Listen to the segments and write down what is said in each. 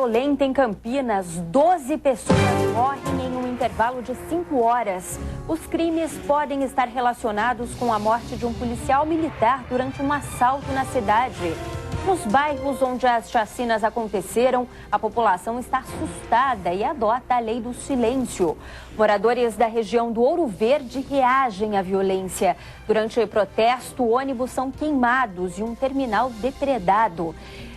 violenta em Campinas. 12 pessoas morrem em um intervalo de 5 horas. Os crimes podem estar relacionados com a morte de um policial militar durante um assalto na cidade. Nos bairros onde as chacinas aconteceram, a população está assustada e adota a lei do silêncio. Moradores da região do Ouro Verde reagem à violência. Durante o protesto, ônibus são queimados e um terminal depredado.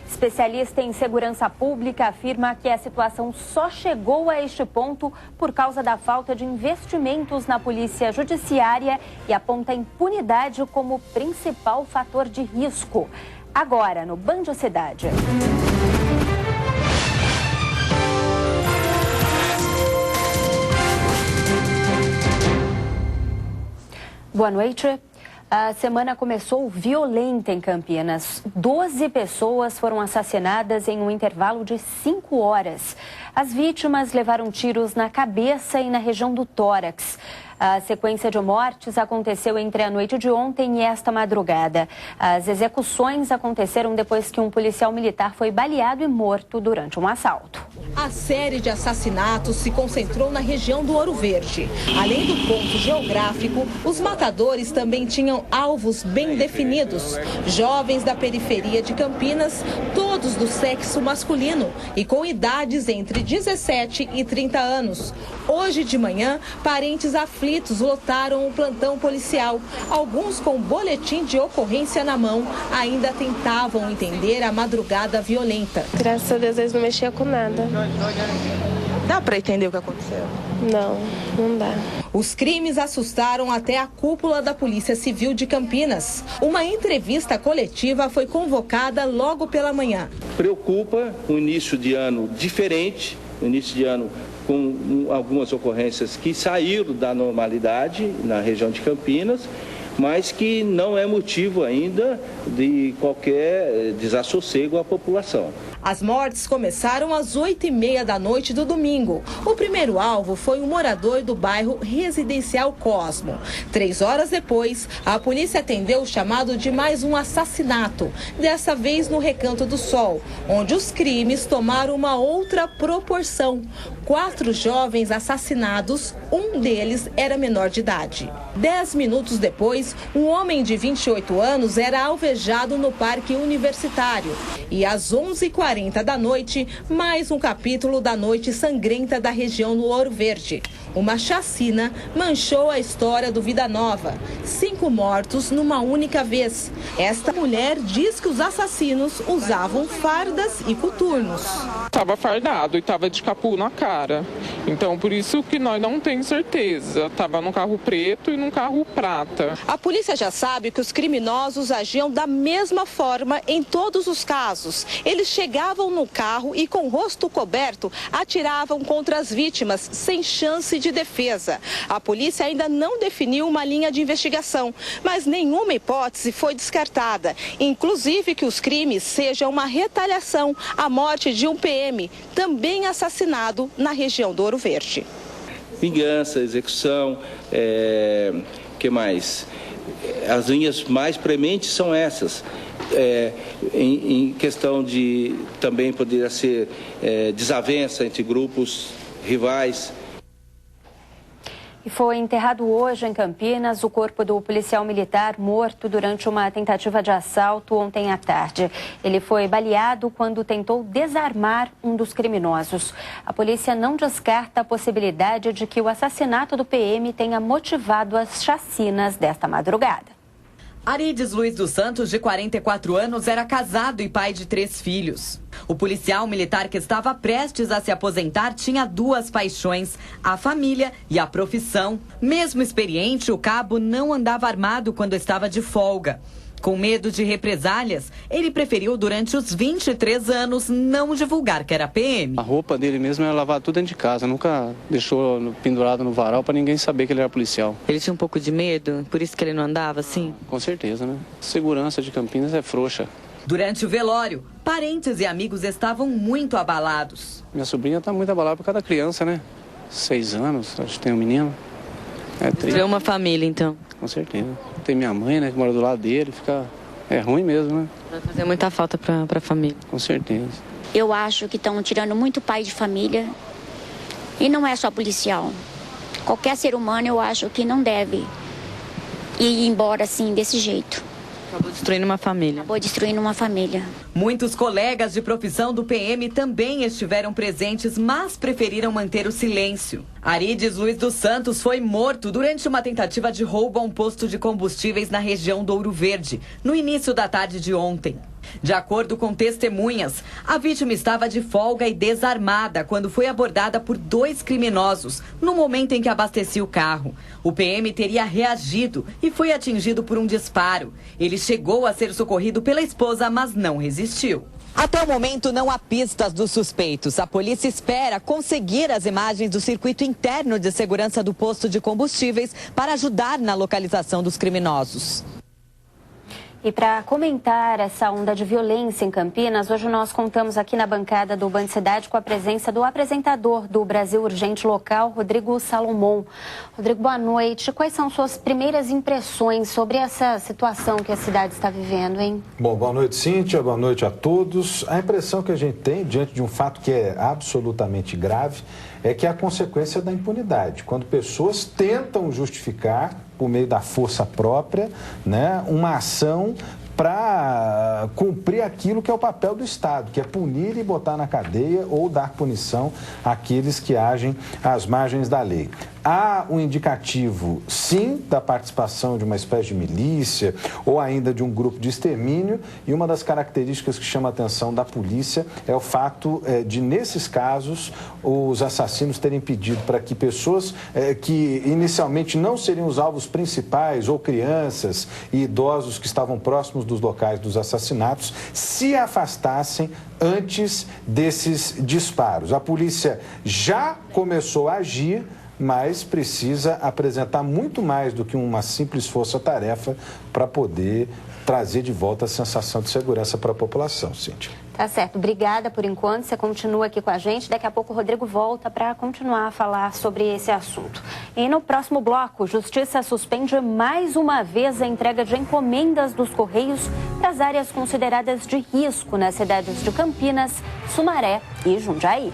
Especialista em segurança pública afirma que a situação só chegou a este ponto por causa da falta de investimentos na polícia judiciária e aponta a impunidade como principal fator de risco. Agora, no Band Cidade. Boa noite. A semana começou violenta em Campinas. 12 pessoas foram assassinadas em um intervalo de 5 horas. As vítimas levaram tiros na cabeça e na região do tórax. A sequência de mortes aconteceu entre a noite de ontem e esta madrugada. As execuções aconteceram depois que um policial militar foi baleado e morto durante um assalto. A série de assassinatos se concentrou na região do Ouro Verde. Além do ponto geográfico, os matadores também tinham alvos bem definidos. Jovens da periferia de Campinas, todos do sexo masculino e com idades entre 17 e 30 anos. Hoje de manhã, parentes aflitos lotaram o plantão policial. Alguns com boletim de ocorrência na mão ainda tentavam entender a madrugada violenta. Graças a Deus eles não mexiam com nada. Dá para entender o que aconteceu? Não dá. Os crimes assustaram até a cúpula da Polícia Civil de Campinas. Uma entrevista coletiva foi convocada logo pela manhã. Preocupa um início de ano diferente, um início de ano com algumas ocorrências que saíram da normalidade na região de Campinas, mas que não é motivo ainda de qualquer desassossego à população. As mortes começaram às 8h30 da noite do domingo. O primeiro alvo foi um morador do bairro Residencial Cosmo. 3 horas depois, a polícia atendeu o chamado de mais um assassinato, dessa vez no Recanto do Sol, onde os crimes tomaram uma outra proporção. 4 jovens assassinados, um deles era menor de idade. 10 minutos depois, um homem de 28 anos era alvejado no Parque Universitário. E às 11h40 da noite, mais um capítulo da noite sangrenta da região do Ouro Verde. Uma chacina manchou a história do Vida Nova. 5 mortos numa única vez. Esta mulher diz que os assassinos usavam fardas e coturnos. Estava fardado e estava de capuz na cara. Então, por isso que nós não temos certeza. Estava num carro preto e num carro prata. A polícia já sabe que os criminosos agiam da mesma forma em todos os casos. Eles chegavam no carro e, com o rosto coberto, atiravam contra as vítimas, sem chance de defesa. A polícia ainda não definiu uma linha de investigação, mas nenhuma hipótese foi descartada, inclusive que os crimes sejam uma retaliação à morte de um PM, também assassinado na região do Ouro Verde. Vingança, execução, que mais? As linhas mais prementes são essas. Em questão de também poderia ser desavença entre grupos rivais. E foi enterrado hoje em Campinas o corpo do policial militar morto durante uma tentativa de assalto ontem à tarde. Ele foi baleado quando tentou desarmar um dos criminosos. A polícia não descarta a possibilidade de que o assassinato do PM tenha motivado as chacinas desta madrugada. Arides Luiz dos Santos, de 44 anos, era casado e pai de 3 filhos. O policial militar que estava prestes a se aposentar tinha 2 paixões, a família e a profissão. Mesmo experiente, o cabo não andava armado quando estava de folga. Com medo de represálias, ele preferiu durante os 23 anos não divulgar que era PM. A roupa dele mesmo era lavada tudo dentro de casa, nunca deixou pendurado no varal para ninguém saber que ele era policial. Ele tinha um pouco de medo, por isso que ele não andava assim? Com certeza, né? Segurança de Campinas é frouxa. Durante o velório, parentes e amigos estavam muito abalados. Minha sobrinha está muito abalada por cada criança, né? 6 anos, acho que tem um menino. É triste. Vê uma família, então? Com certeza. Tem minha mãe, né, que mora do lado dele, é ruim mesmo, né? Vai fazer muita falta para a família. Com certeza. Eu acho que estão tirando muito pai de família. E não é só policial. Qualquer ser humano, eu acho que não deve ir embora assim, desse jeito. Acabou destruindo uma família. Acabou destruindo uma família. Muitos colegas de profissão do PM também estiveram presentes, mas preferiram manter o silêncio. Arides Luiz dos Santos foi morto durante uma tentativa de roubo a um posto de combustíveis na região do Ouro Verde, no início da tarde de ontem. De acordo com testemunhas, a vítima estava de folga e desarmada quando foi abordada por 2 criminosos no momento em que abastecia o carro. O PM teria reagido e foi atingido por um disparo. Ele chegou a ser socorrido pela esposa, mas não resistiu. Até o momento não há pistas dos suspeitos. A polícia espera conseguir as imagens do circuito interno de segurança do posto de combustíveis para ajudar na localização dos criminosos. E para comentar essa onda de violência em Campinas, hoje nós contamos aqui na bancada do Band Cidade com a presença do apresentador do Brasil Urgente Local, Rodrigo Salomão. Rodrigo, boa noite. Quais são suas primeiras impressões sobre essa situação que a cidade está vivendo, hein? Bom, boa noite, Cíntia. Boa noite a todos. A impressão que a gente tem diante de um fato que é absolutamente grave é que é a consequência da impunidade. Quando pessoas tentam justificar, por meio da força própria, né, uma ação para cumprir aquilo que é o papel do Estado, que é punir e botar na cadeia ou dar punição àqueles que agem às margens da lei. Há um indicativo, sim, da participação de uma espécie de milícia ou ainda de um grupo de extermínio, e uma das características que chama a atenção da polícia é o fato de, nesses casos, os assassinos terem pedido para que pessoas que inicialmente não seriam os alvos principais, ou crianças e idosos que estavam próximos dos locais dos assassinatos, se afastassem antes desses disparos. A polícia já começou a agir, mas precisa apresentar muito mais do que uma simples força-tarefa para poder trazer de volta a sensação de segurança para a população, Cíntia. Tá certo. Obrigada por enquanto. Você continua aqui com a gente. Daqui a pouco o Rodrigo volta para continuar a falar sobre esse assunto. E no próximo bloco, Justiça suspende mais uma vez a entrega de encomendas dos Correios para as áreas consideradas de risco nas cidades de Campinas, Sumaré e Jundiaí.